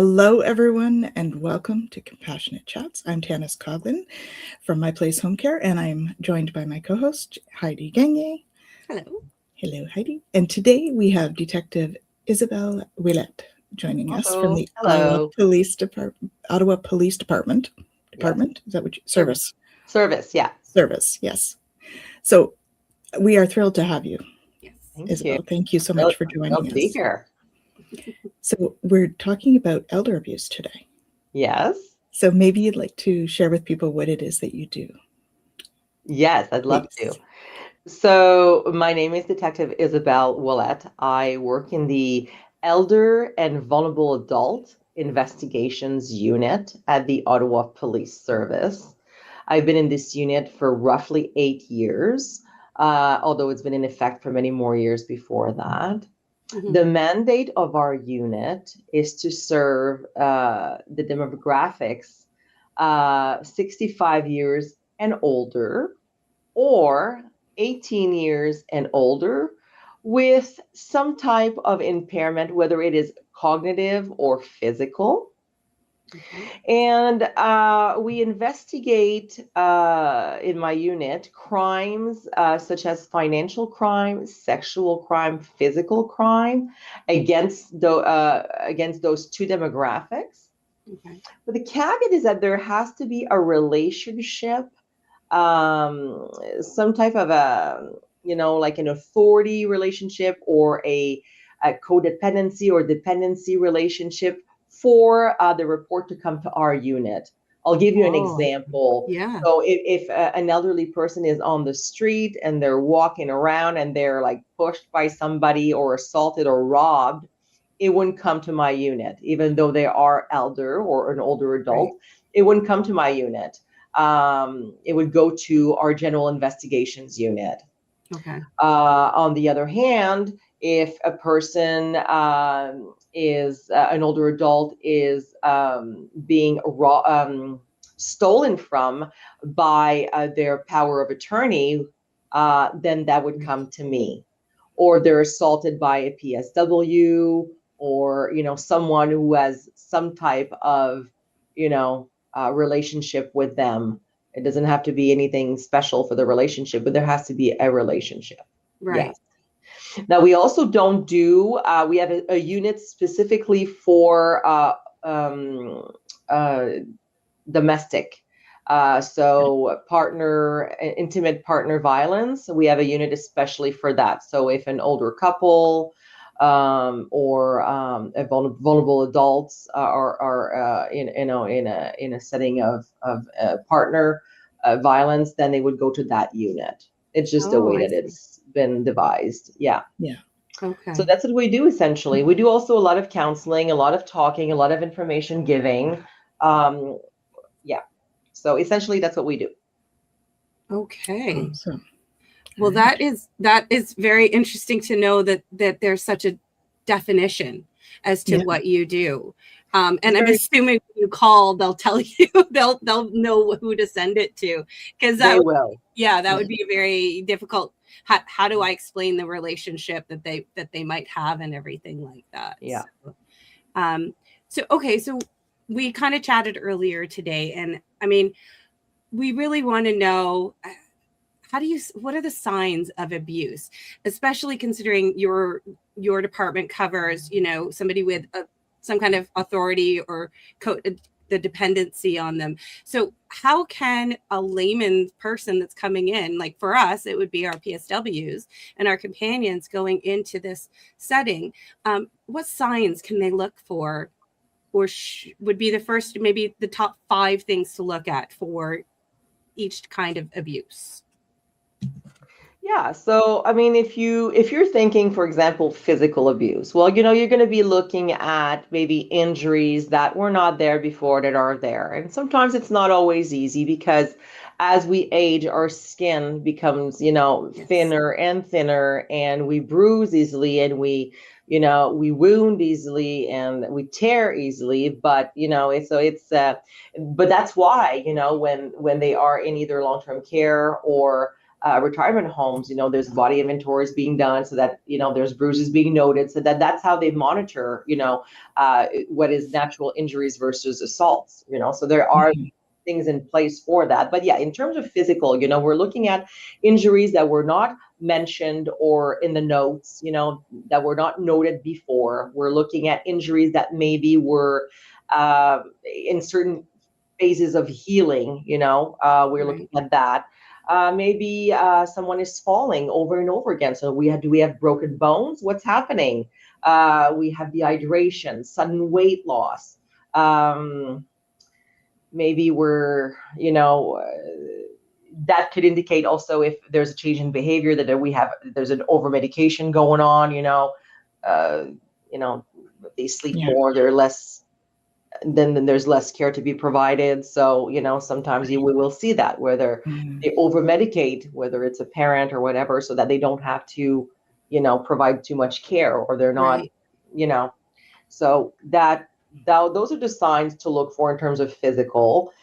Hello, everyone, and welcome to Compassionate Chats. I'm Tanys Coughlan from My Place Home Care, and I'm joined by my co-host, Heidi Gagne. Hello. Hello, Heidi. And today we have Detective Isabelle Ouellette joining us from the Ottawa Police Department. Department? Is that what you... Service. Service, yeah. Service, yes. So we are thrilled to have you, Yes. Isabelle. Thank you so much for joining us. Be here. So we're talking about elder abuse today. Yes. So maybe you'd like to share with people what it is that you do. Yes, I'd love to. So my name is Detective Isabelle Oulette. I work in the Elder and Vulnerable Adult Investigations Unit at the Ottawa Police Service. I've been in this unit for roughly 8 years, although it's been in effect for many more years before that. Mm-hmm. The mandate of our unit is to serve the demographics 65 years and older, or 18 years and older, with some type of impairment, whether it is cognitive or physical. Mm-hmm. And we investigate in my unit crimes such as financial crime, sexual crime, physical crime against those two demographics. Okay. But the caveat is that there has to be a relationship, some type of like an authority relationship or a codependency or dependency relationship for the report to come to our unit. I'll give you an example. Yeah. So if an elderly person is on the street and they're walking around and they're like pushed by somebody or assaulted or robbed, it wouldn't come to my unit, even though they are elder or an older adult. Right. It wouldn't come to my unit. It would go to our general investigations unit. Okay. On the other hand, if a person is an older adult is being stolen from by their power of attorney, then that would come to me. Or they're assaulted by a PSW, or someone who has some type of relationship with them. It doesn't have to be anything special for the relationship, but there has to be a relationship. Right. Yes. Now, we also don't do, we have a unit specifically for domestic. So intimate partner violence. We have a unit especially for that. So if an older couple or a vulnerable adults are in a setting of partner violence, then they would go to that unit. It's just the way that it's been devised. Yeah. Yeah. Okay. So that's what we do essentially. We do also a lot of counseling, a lot of talking, a lot of information giving. Yeah. So essentially that's what we do. Okay. Awesome. Well, that is very interesting to know that there's such a definition as to what you do. And I'm assuming when you call, they'll tell you, they'll know who to send it to, because that would be very difficult. How do I explain the relationship that they might have and everything like that? Yeah. So we kind of chatted earlier today, and I mean, we really want to know, what are the signs of abuse, especially considering your department covers, somebody with some kind of authority or the dependency on them. So how can a layman person that's coming in, like for us, it would be our PSWs and our companions going into this setting, what signs can they look for, or would be the first, maybe the top 5 things to look at for each kind of abuse? Yeah. So, I mean, if you're thinking, for example, physical abuse, well, you're going to be looking at maybe injuries that were not there before that are there. And sometimes it's not always easy, because as we age, our skin becomes, thinner and thinner, and we bruise easily, and we wound easily, and we tear easily. But, but that's why, when they are in either long-term care or retirement homes, there's body inventories being done so that, there's bruises being noted, so that's how they monitor, what is natural injuries versus assaults, so there are things in place for that. But yeah, in terms of physical, we're looking at injuries that were not mentioned or in the notes, that were not noted before. We're looking at injuries that maybe were in certain phases of healing, we're looking at that. Maybe someone is falling over and over again. So do we have broken bones? What's happening? We have dehydration, sudden weight loss. Maybe we're, that could indicate also if there's a change in behavior, that there's an over medication going on, they sleep more, they're less, then there's less care to be provided. So, sometimes we will see that whether they over medicate, whether it's a parent or whatever, so that they don't have to, provide too much care, or they're not, so those are the signs to look for in terms of physical.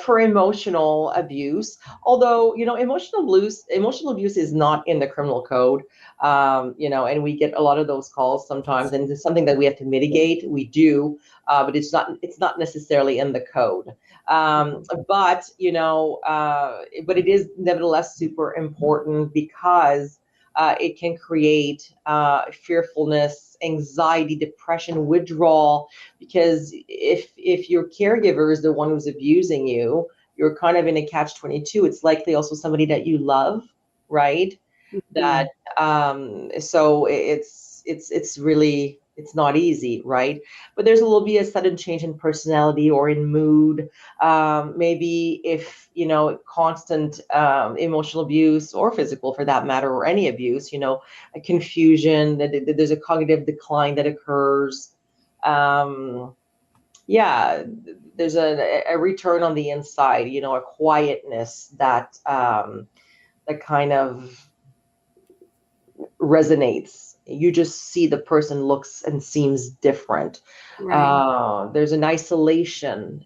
For emotional abuse, although emotional abuse is not in the criminal code, and we get a lot of those calls sometimes, and it's something that we have to mitigate. We do, but it's not necessarily in the code. But it is nevertheless super important, because it can create fearfulness, anxiety, depression, withdrawal, because if your caregiver is the one who's abusing you, you're kind of in a catch-22. It's likely also somebody that you love, right? That so it's really, it's not easy, right? But there's a little bit of sudden change in personality or in mood. Maybe if, constant emotional abuse, or physical for that matter, or any abuse, a confusion, that there's a cognitive decline that occurs. There's a return on the inside, a quietness that kind of resonates. You just see the person looks and seems different. Right. There's an isolation,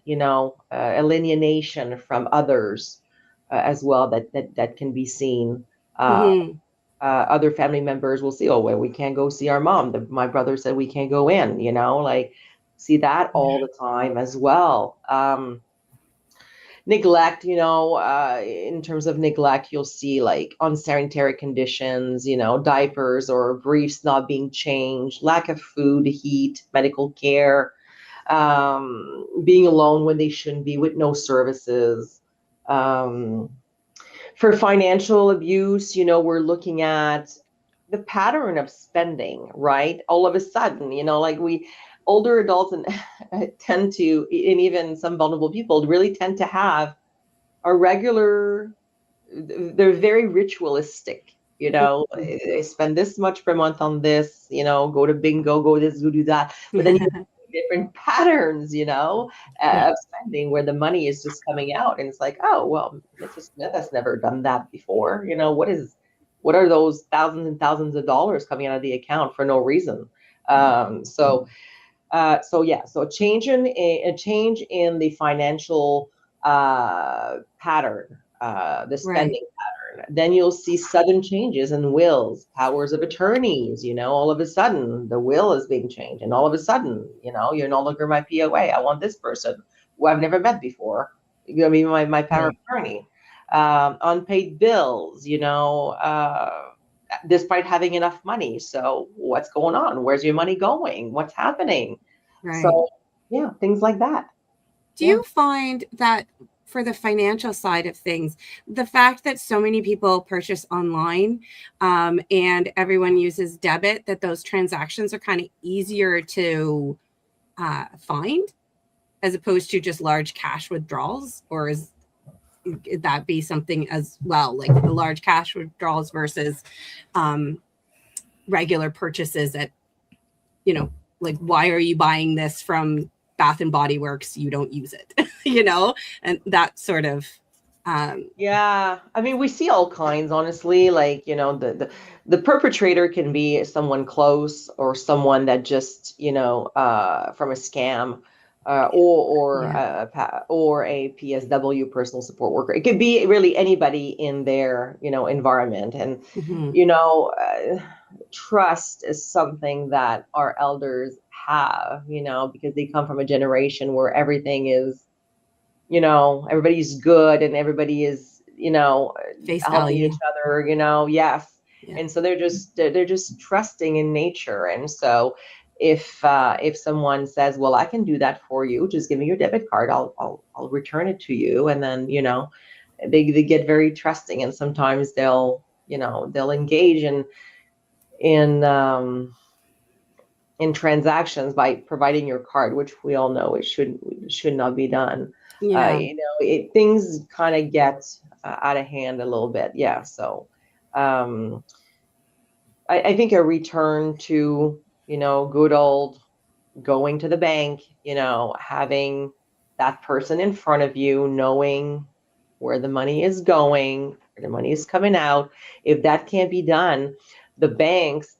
alienation from others as well, that can be seen. Other family members will see, oh, well, we can't go see our mom. My brother said we can't go in, see that all the time as well. Neglect, in terms of neglect, you'll see like unsanitary conditions, diapers or briefs not being changed, lack of food, heat, medical care, being alone when they shouldn't be, with no services. For financial abuse, we're looking at the pattern of spending, right? All of a sudden, older adults tend to, and even some vulnerable people really tend to have a regular, they're very ritualistic, they spend this much per month on this, go to bingo, go this, go do that. But then you have different patterns, of spending, where the money is just coming out, and it's like, oh, well, Mrs. Smith has never done that before. What are those thousands and thousands of dollars coming out of the account for no reason? So a change in the financial pattern, the spending pattern. Then you'll see sudden changes in wills, powers of attorneys. All of a sudden the will is being changed, and all of a sudden, you're no longer my POA. I want this person who I've never met before. You're gonna be my power of attorney. Unpaid bills. Despite having enough money. So what's going on? Where's your money going? What's happening? Right. So yeah, things like that. Do you find that for the financial side of things, the fact that so many people purchase online and everyone uses debit, that those transactions are kind of easier to find as opposed to just large cash withdrawals? Or is that be something as well, like the large cash withdrawals versus regular purchases at, like, why are you buying this from Bath and Body Works? You don't use it, and that sort of. Yeah, I mean, we see all kinds, honestly. Like, the perpetrator can be someone close, or someone that just, from a scam, or a PSW, personal support worker. It could be really anybody in their, environment. And, trust is something that our elders have, because they come from a generation where everything is, everybody's good and everybody is, Face helping value. each other, yes. Yeah. And so they're just trusting in nature. And so if someone says, well, I can do that for you, just give me your debit card, I'll return it to you. And then, they get very trusting, and sometimes they'll engage in transactions by providing your card, which we all know it should not be done. Yeah. Things kind of get out of hand a little bit. Yeah. So I think a return to, good old going to the bank, having that person in front of you, knowing where the money is going, where the money is coming out. If that can't be done, the banks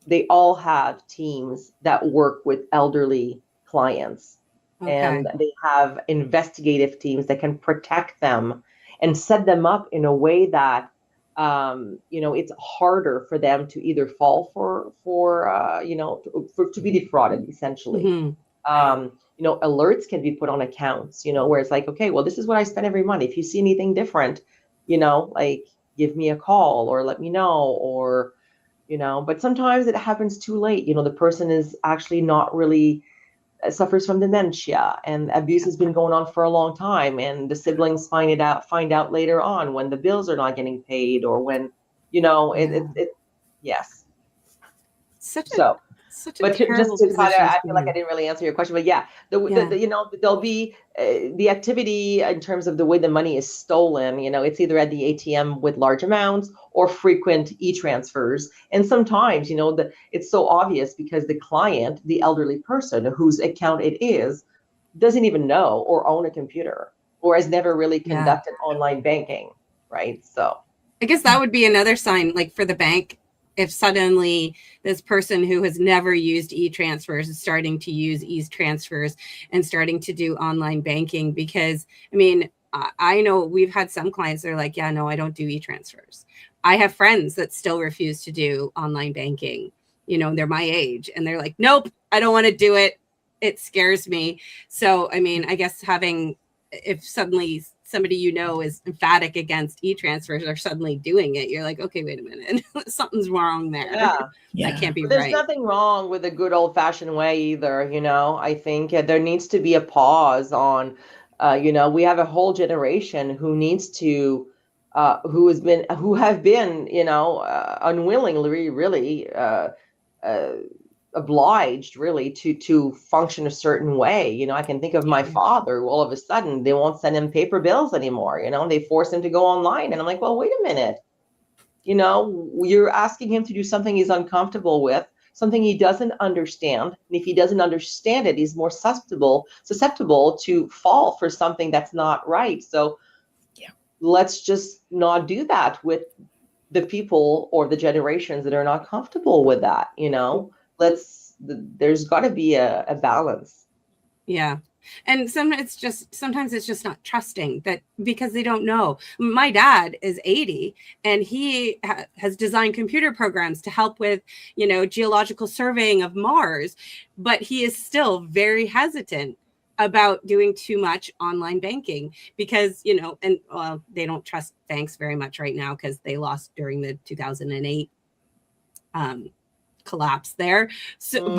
they all have teams that work with elderly clients. Okay. And they have investigative teams that can protect them and set them up in a way that it's harder for them to either fall to be defrauded, essentially. Mm-hmm. Alerts can be put on accounts, where it's like, okay, well, this is what I spend every month. If you see anything different, like give me a call or let me know, or, but sometimes it happens too late. The person is actually not really suffers from dementia, and abuse has been going on for a long time, and the siblings find out later on when the bills are not getting paid, or when yes. But just to kind of, I feel like I didn't really answer your question, but yeah, there'll be the activity in terms of the way the money is stolen. It's either at the ATM with large amounts or frequent e-transfers, and sometimes it's so obvious because the client, the elderly person whose account it is, doesn't even know or own a computer or has never really conducted online banking, right? So I guess that would be another sign, like for the bank. If suddenly this person who has never used e-transfers is starting to use e-transfers and starting to do online banking, because I know we've had some clients that are like, yeah, no, I don't do e-transfers. I have friends that still refuse to do online banking. They're my age and they're like, nope, I don't want to do it. It scares me. So, I guess if suddenly somebody is emphatic against e-transfers or suddenly doing it, you're like, okay, wait a minute, something's wrong there. Yeah. That can't be There's right. nothing wrong with a good old-fashioned way either. I think there needs to be a pause on, we have a whole generation who needs to, who have been, unwillingly, really, obliged really to function a certain way. I can think of my father, who all of a sudden they won't send him paper bills anymore. They force him to go online, and I'm like, well, wait a minute. You're asking him to do something he's uncomfortable with, something he doesn't understand. And if he doesn't understand it, he's more susceptible to fall for something that's not right. So let's just not do that with the people or the generations that are not comfortable with that. There's got to be a balance. Yeah. And sometimes it's just not trusting that, because they don't know. My dad is 80 and he has designed computer programs to help with, geological surveying of Mars, but he is still very hesitant about doing too much online banking because, they don't trust banks very much right now because they lost during the 2008 collapse there. So,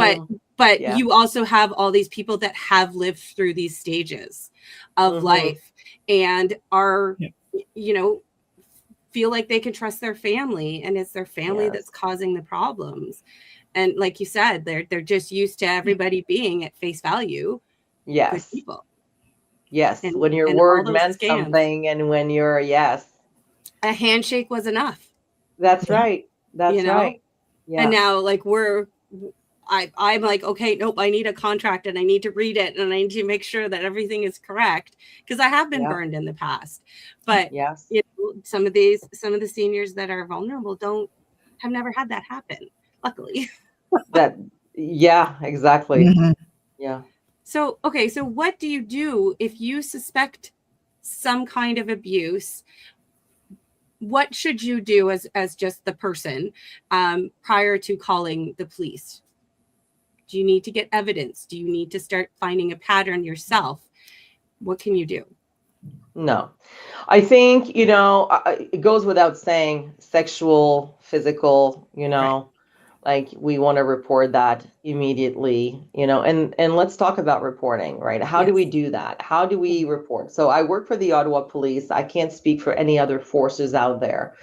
but you also have all these people that have lived through these stages of life and are, feel like they can trust their family, and it's their family that's causing the problems. And like you said, they're just used to everybody being at face value. Yes. Good people. Yes. And, when your word meant something, and when you're, a handshake was enough. That's right. That's right. Yeah. And now I'm like, okay, nope, I need a contract and I need to read it and I need to make sure that everything is correct, because I have been burned in the past. But some of the seniors that are vulnerable have never had that happen, luckily. Exactly. Yeah. So, okay, so what do you do if you suspect some kind of abuse? What should you do as just the person prior to calling the police? Do you need to get evidence? Do you need to start finding a pattern yourself? What can you do? No, I think, it goes without saying, sexual, physical, Right. like we want to report that immediately, and let's talk about reporting, right? How do we Yes. do that? How do we report? So I work for the Ottawa Police. I can't speak for any other forces out there.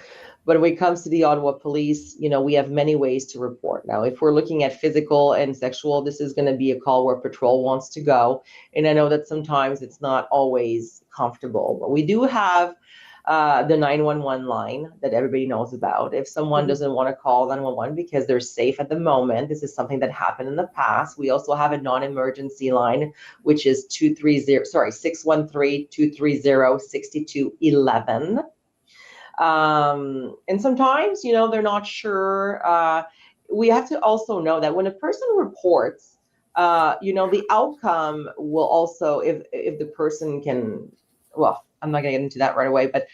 But when it comes to the Ottawa Police, we have many ways to report. Now, if we're looking at physical and sexual, this is going to be a call where patrol wants to go. And I know that sometimes it's not always comfortable, but we do have the 911 line that everybody knows about. If someone doesn't want to call 911 because they're safe at the moment, this is something that happened in the past. We also have a non-emergency line, which is 613-230-6211. And sometimes, they're not sure. We have to also know that when a person reports, the outcome will also, if the person can, well, I'm not going to get into that right away, but,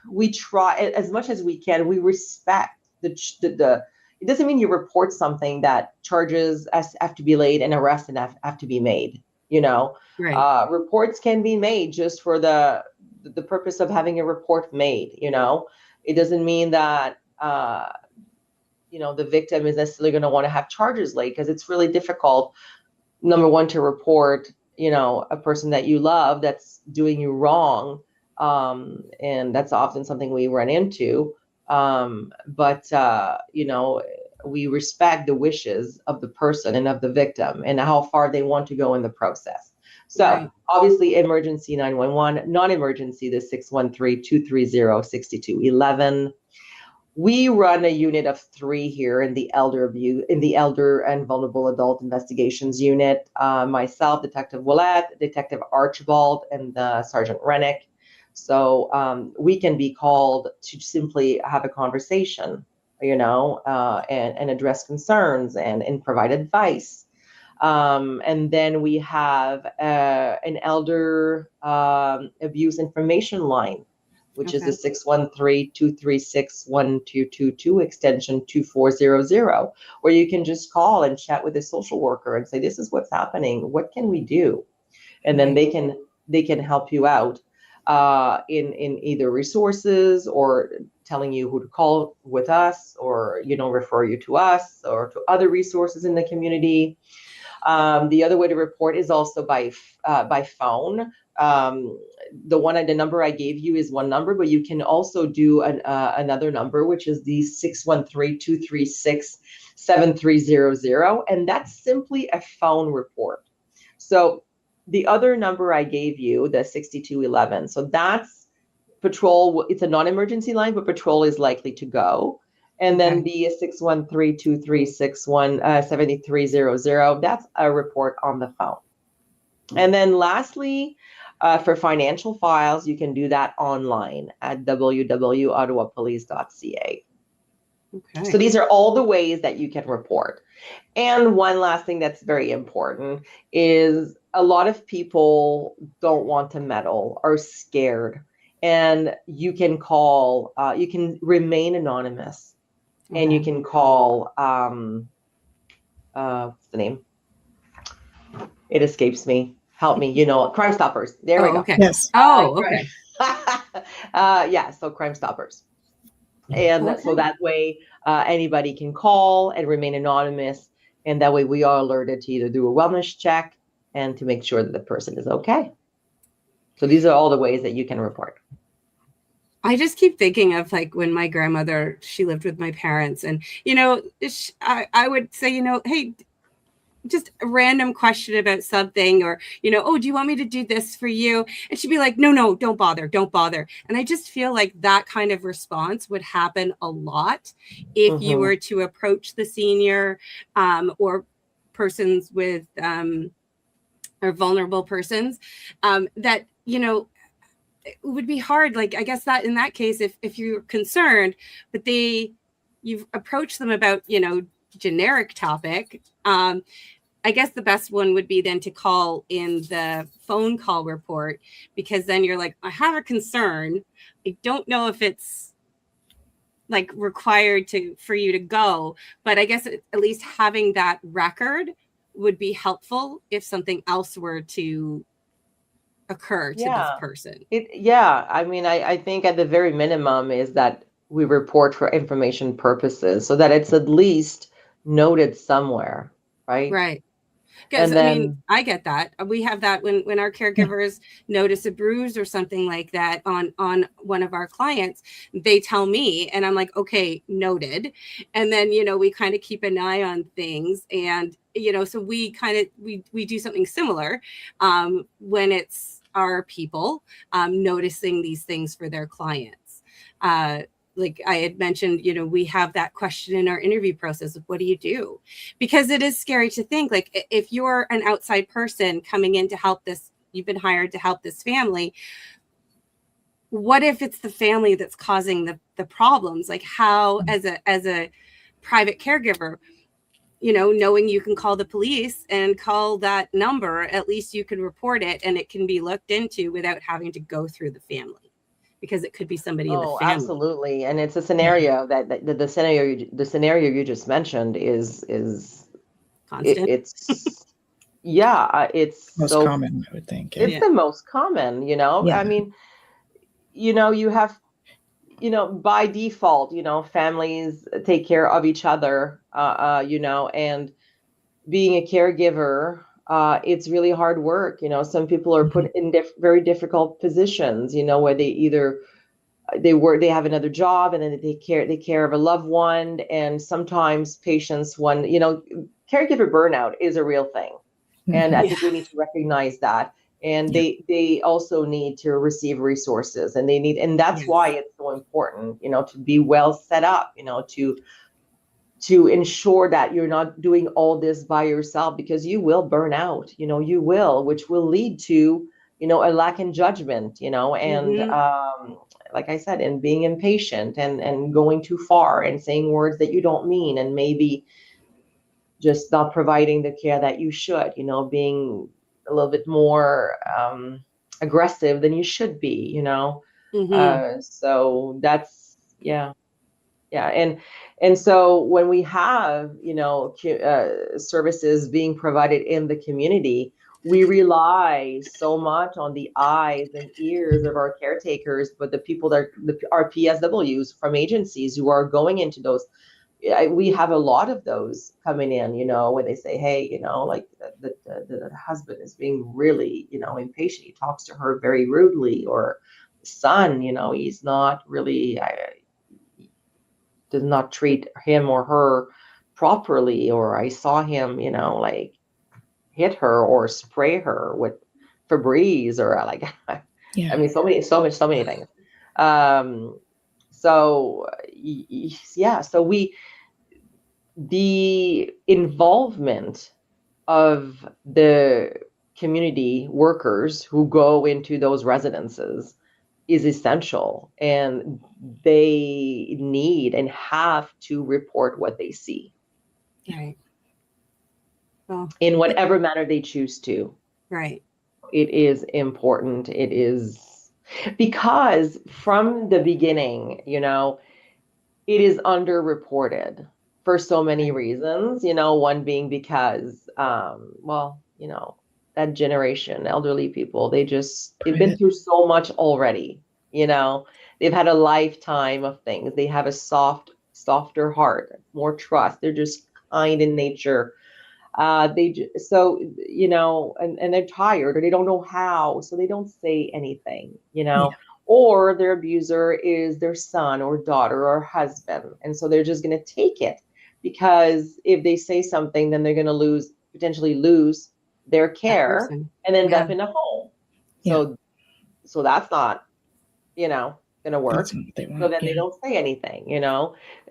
we try as much as we can. We respect the it doesn't mean you report something that charges have to be laid and arrests have to be made. Right. Reports can be made just for the purpose of having a report made. It doesn't mean that the victim is necessarily going to want to have charges laid, because it's really difficult, number one, to report a person that you love that's doing you wrong, and that's often something we run into, but we respect the wishes of the person and of the victim and how far they want to go in the process. So Right. obviously emergency 911, non-emergency, the 613-230-6211. We run a unit of 3 here in the elder and vulnerable adult investigations unit. Myself, Detective Ouellette, Detective Archibald, and Sergeant Rennick. So we can be called to simply have a conversation, and address concerns and provide advice. And then we have an elder abuse information line, which is the 613-236-1222, extension 2400, where you can just call and chat with a social worker and say, this is what's happening. What can we do? And then they can help you out in either resources or telling you who to call with us, or, refer you to us or to other resources in the community. The other way to report is also by phone. The number I gave you is one number, but you can also do another number, which is the 613-236-7300, and that's simply a phone report. So the other number I gave you, the 6211, so that's patrol. It's a non-emergency line, but patrol is likely to go. And then the 613-236-7300, that's a report on the phone. And then lastly, for financial files, you can do that online at www.ottawapolice.ca. Okay. So these are all the ways that you can report. And one last thing that's very important is a lot of people don't want to meddle, are scared. And you can call, you can remain anonymous. And you can call, what's the name? It escapes me. Help me, Crime Stoppers. There we go. Okay. Yes. Okay. So Crime Stoppers. And so that way anybody can call and remain anonymous. And that way we are alerted to either do a wellness check and to make sure that the person is okay. So these are all the ways that you can report. I just keep thinking of like when my grandmother, she lived with my parents, and, I would say, hey, just a random question about something, or, oh, do you want me to do this for you? And she'd be like, no, don't bother. And I just feel like that kind of response would happen a lot if you were to approach the senior or persons with or vulnerable persons that, it would be hard. Like, I guess that in that case, if you're concerned, but you've approached them about, generic topic, I guess the best one would be then to call in the phone call report, because then you're like, I have a concern. I don't know if it's like required for you to go, but I guess at least having that record would be helpful if something else were to occur to this person. I mean, I think at the very minimum is that we report for information purposes so that it's at least noted somewhere, right? Right. Because I mean, I get that. We have that when our caregivers notice a bruise or something like that on one of our clients, they tell me, and I'm like, okay, noted. And then, we kind of keep an eye on things, and so we kind of we do something similar when it's our people noticing these things for their clients. Like I had mentioned, we have that question in our interview process of what do you do? Because it is scary to think, like, if you're an outside person coming in to help this, you've been hired to help this family. What if it's the family that's causing the problems? Like, how, as a private caregiver, knowing you can call the police and call that number, at least you can report it and it can be looked into without having to go through the family. Because it could be somebody in the family. Absolutely, and it's a scenario that the scenario you just mentioned is constant. It's most common, I would think. It's the most common. Yeah. I mean, you have, by default, families take care of each other. And being a caregiver, it's really hard work. Some people are put in very difficult positions, where they either they have another job and then they take care of a loved one. And sometimes patients, caregiver burnout is a real thing. And I think we need to recognize that. And they also need to receive resources, and that's why it's so important, to be well set up, to ensure that you're not doing all this by yourself, because you will burn out, which will lead to, a lack in judgment, and like I said, and being impatient and going too far and saying words that you don't mean, and maybe just not providing the care that you should, being a little bit more aggressive than you should be, so that's, and so when we have, services being provided in the community, we rely so much on the eyes and ears of our caretakers, but the people our PSWs from agencies who are going into those, we have a lot of those coming in, where they say, hey, like the husband is being really, impatient. He talks to her very rudely, or the son, he's not really, does not treat him or her properly, or I saw him, like hit her or spray her with Febreze, or like, I mean, so many things. So the involvement of the community workers who go into those residences is essential, and they need and have to report what they see. Right. Well, in whatever manner they choose to. Right. It is important. It is, because from the beginning, it is underreported for so many reasons, one being because, that generation, elderly people, they've been through so much already, they've had a lifetime of things. They have a softer heart, more trust. They're just kind in nature. And they're tired, or they don't know how, so they don't say anything, or their abuser is their son or daughter or husband. And so they're just going to take it, because if they say something, then they're going to potentially lose their care and end up in a home. So that's not, going to work. So then they don't say anything,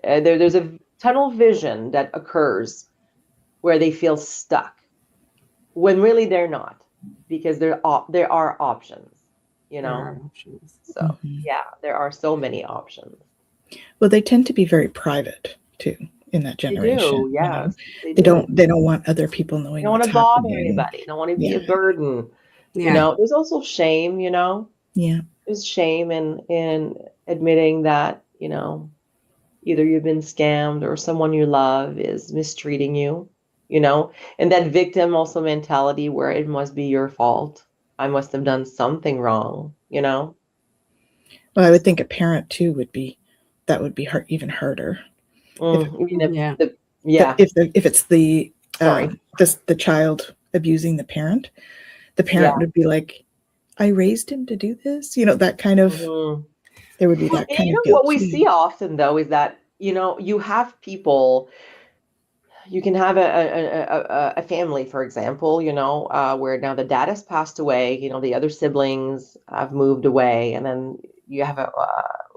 there's a tunnel vision that occurs where they feel stuck, when really they're not, because there are options, There are options. So there are so many options. Well, they tend to be very private too. in that They generation. do, yes, they They do. don't want other people knowing You don't want what's to bother happening. anybody. You don't want to be Yeah. a burden. Yeah. There's also shame, Yeah. There's shame in admitting that, either you've been scammed or someone you love is mistreating you, and that victim also mentality where it must be your fault. I must have done something wrong. Well, I would think a parent too would be hard, even harder. Yeah. If it's the Sorry. the child abusing the parent Yeah. would be like, I raised him to do this. That kind of there would be that And kind of guilt what we too. see often though is that you have people. You can have a family, for example, where now the dad has passed away, the other siblings have moved away, and then you have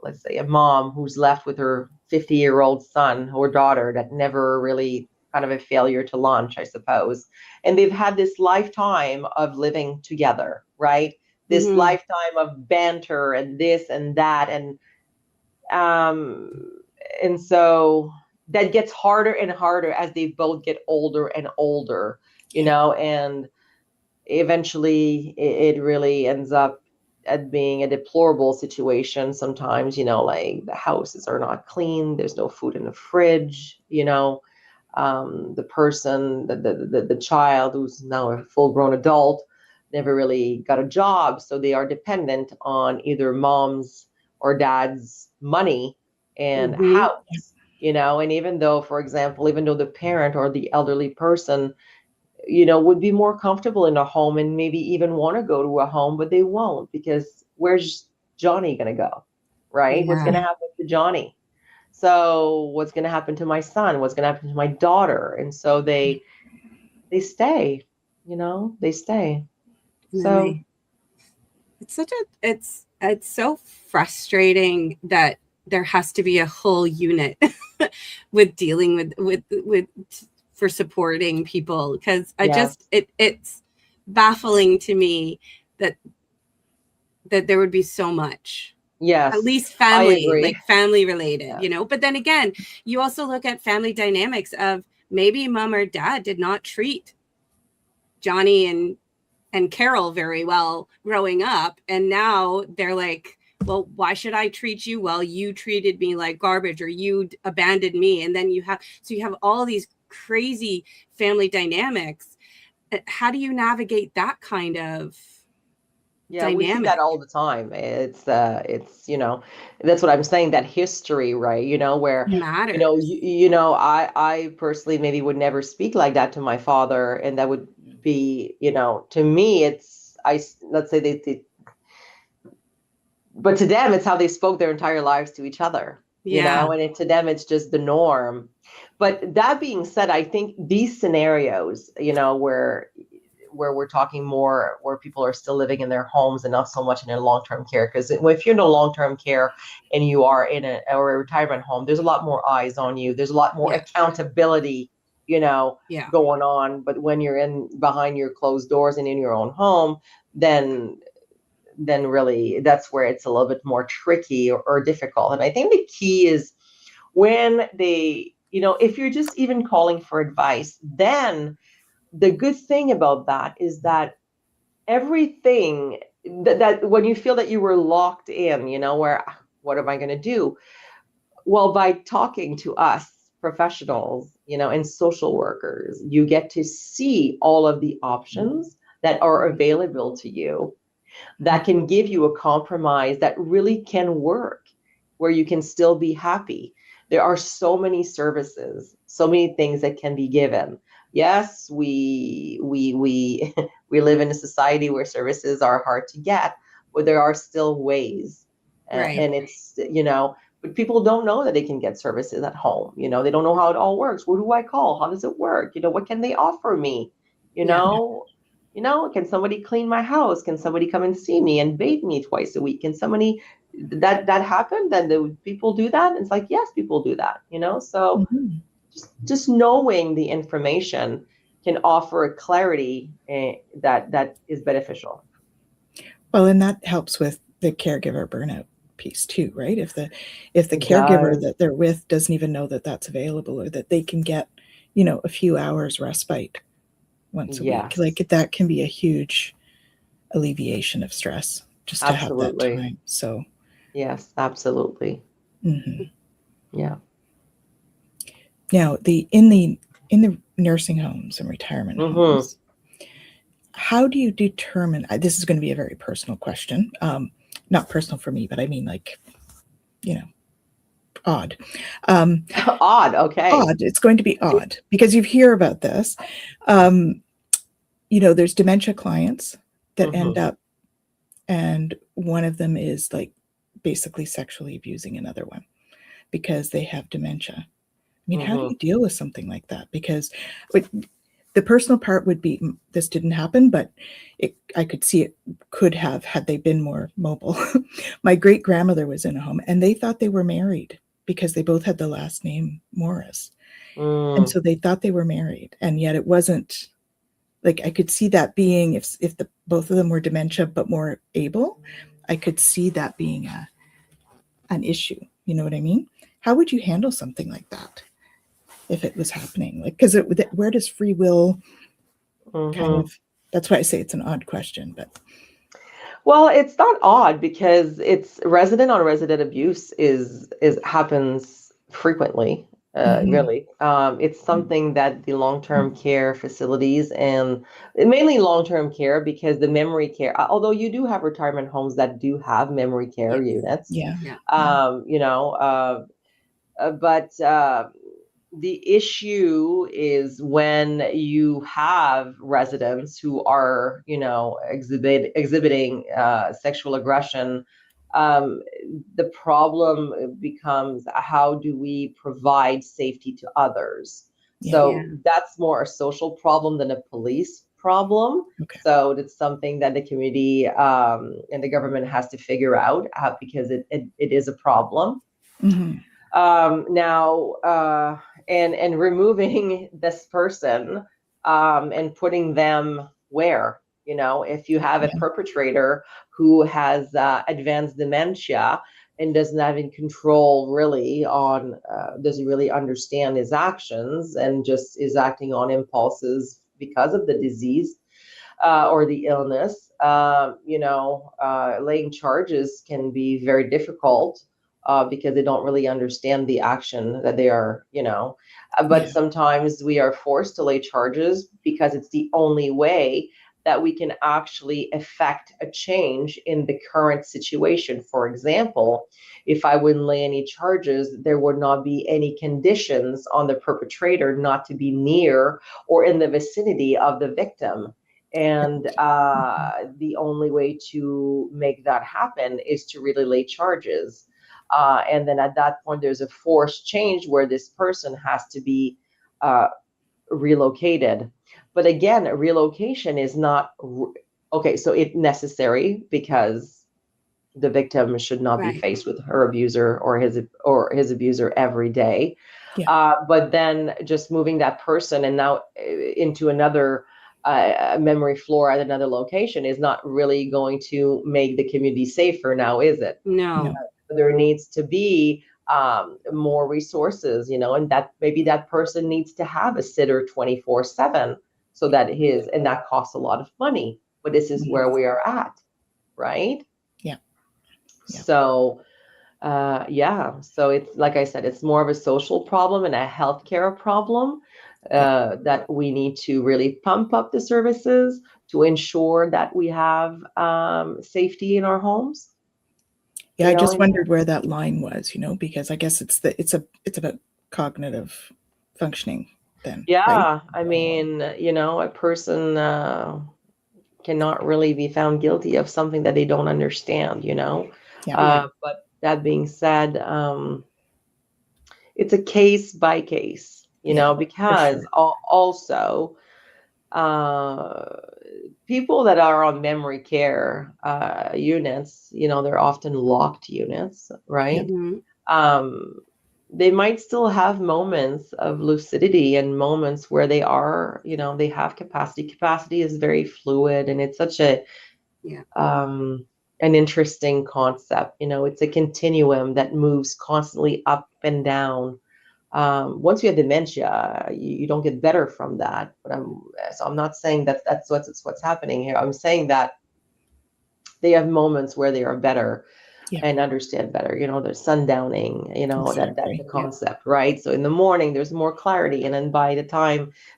let's say a mom who's left with her 50-year-old son or daughter that never really kind of a failure to launch, I suppose. And they've had this lifetime of living together, right? This lifetime of banter and this and that. And so that gets harder and harder as they both get older and older, and eventually it really ends up at being a deplorable situation sometimes, like the houses are not clean, there's no food in the fridge, the person, the child who's now a full-grown adult never really got a job, so they are dependent on either mom's or dad's money and house, and even though, for example, even though the parent or the elderly person, would be more comfortable in a home and maybe even want to go to a home, but they won't, because where's Johnny going to go, right? What's going to happen to Johnny? So what's going to happen to my son? What's going to happen to my daughter? And so they stay, they stay. So it's so frustrating that there has to be a whole unit with dealing with for supporting people, because it's baffling to me that there would be so much. Yes, at least family, like family related, but then again, you also look at family dynamics of maybe mom or dad did not treat Johnny and Carol very well growing up, and now they're like, well, why should I treat you well? You treated me like garbage, or you abandoned me. And then you have all these crazy family dynamics. How do you navigate that kind of dynamic? We see that all the time. It's that's what I'm saying, that history, right? Where matters. I personally maybe would never speak like that to my father, and that would be, to me, let's say but to them, it's how they spoke their entire lives to each other, and to them, it's just the norm. But that being said, I think these scenarios, where we're talking more, where people are still living in their homes and not so much in a long-term care, because if you're in a long-term care and you are in a retirement home, there's a lot more eyes on you. There's a lot more accountability, going on. But when you're in behind your closed doors and in your own home, then really that's where it's a little bit more tricky or difficult. And I think the key is when if you're just even calling for advice, then the good thing about that is that everything that when you feel that you were locked in, where, what am I going to do? Well, by talking to us professionals, and social workers, you get to see all of the options that are available to you that can give you a compromise that really can work, where you can still be happy. There are so many services, so many things that can be given. Yes, we we live in a society where services are hard to get, but there are still ways. Right. And it's, but people don't know that they can get services at home. They don't know how it all works. Who do I call? How does it work? What can they offer me? Can somebody clean my house? Can somebody come and see me and bathe me twice a week? Can somebody that happen? Then the people do that. And it's like, yes, people do that, so just knowing the information can offer a clarity that is beneficial. Well, and that helps with the caregiver burnout piece too, right? If the It caregiver does. that they're with doesn't even know that that's available, or that they can get, a few hours respite once a week, Yes, like that can be a huge alleviation of stress just to have that absolutely. time. So, Yes, absolutely. mhm. Yeah. Now in the nursing homes and retirement homes, how do you determine? This is going to be a very personal question, not personal for me, but I mean, like, odd. Odd. Okay. Odd. It's going to be odd because you hear about this. There's dementia clients that end up, and one of them is like basically sexually abusing another one because they have dementia. I mean, how do you deal with something like that? Because the personal part would be, this didn't happen, but I could see it could have, had they been more mobile. My great grandmother was in a home, and they thought they were married because they both had the last name Morris. And so they thought they were married, and yet it wasn't. Like, I could see that being, if both of them were dementia but more able, I could see that being an issue. You know what I mean? How would you handle something like that if it was happening? Like, because where does free will kind of? That's why I say it's an odd question. But well, it's not odd because it's resident on resident abuse is happens frequently. Really, it's something that the long-term care facilities, and mainly long-term care, because the memory care, although you do have retirement homes that do have memory care units, yeah. but the issue is when you have residents who are, exhibiting sexual aggression. The problem becomes, how do we provide safety to others? So that's more a social problem than a police problem. Okay. So it's something that the community and the government has to figure out, because it is a problem. Now, and removing this person, and putting them where, if you have a perpetrator who has advanced dementia and doesn't have in control really on, doesn't really understand his actions and just is acting on impulses because of the disease or the illness, laying charges can be very difficult. Because they don't really understand the action that they are, but sometimes we are forced to lay charges because it's the only way that we can actually affect a change in the current situation. For example, if I wouldn't lay any charges, there would not be any conditions on the perpetrator not to be near or in the vicinity of the victim. And the only way to make that happen is to really lay charges. And then at that point, there's a forced change where this person has to be relocated. But again, relocation is not okay. So it's necessary because the victim should not be faced with her abuser or his abuser every day. But then just moving that person and now into another memory floor at another location is not really going to make the community safer now, is it? No. There needs to be more resources, and that maybe that person needs to have a sitter 24/7, so that and that costs a lot of money, but this is where we are at, right? So so it's, like I said, it's more of a social problem and a healthcare problem, that we need to really pump up the services to ensure that we have safety in our homes. I just wondered where that line was, because I guess it's about cognitive functioning then. Right? I mean, a person cannot really be found guilty of something that they don't understand, but that being said, it's a case by case, because also people that are on memory care units, they're often locked units, right? They might still have moments of lucidity and moments where they are, they have capacity. Capacity is very fluid, and it's such a an interesting concept. You know, it's a continuum that moves constantly up and down. Once you have dementia, you don't get better from that. So I'm not saying that that's what's happening here. I'm saying that they have moments where they are better and understand better. You know, there's sundowning, you know, that's the concept, right? So in the morning, there's more clarity. And then by the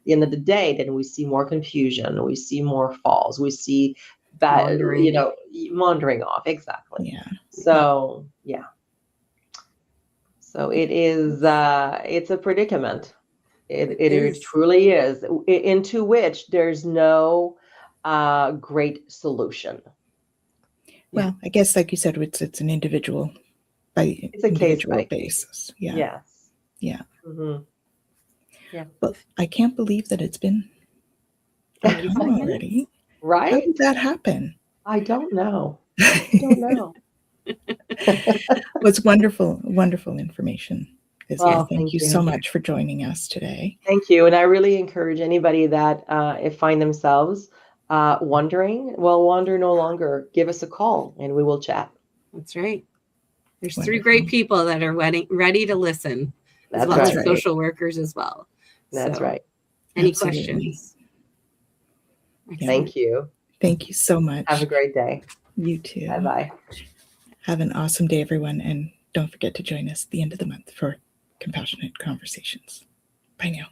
the end of the day, then we see more confusion. We see more falls. We see bad, you know, wandering off. Exactly. Yeah. So, yeah. So it is, it's a predicament. It truly is, into which there's no great solution. Well, I guess, like you said, it's an individual it's a individual case basis. Yeah. Yes. Yeah. Mm-hmm. Yeah. But I can't believe that it's been that time already. Right? How did that happen? I don't know. I don't know. It's wonderful, wonderful information. Well, thank you so much for joining us today. Thank you. And I really encourage anybody that if find themselves wondering, well, wander no longer. Give us a call and we will chat. That's right. There's 3 great people that are ready to listen, as well as social workers as well. That's right. Any questions? Thank you. Thank you so much. Have a great day. You too. Bye-bye. Have an awesome day, everyone. And don't forget to join us at the end of the month for Compassionate Conversations. Bye now.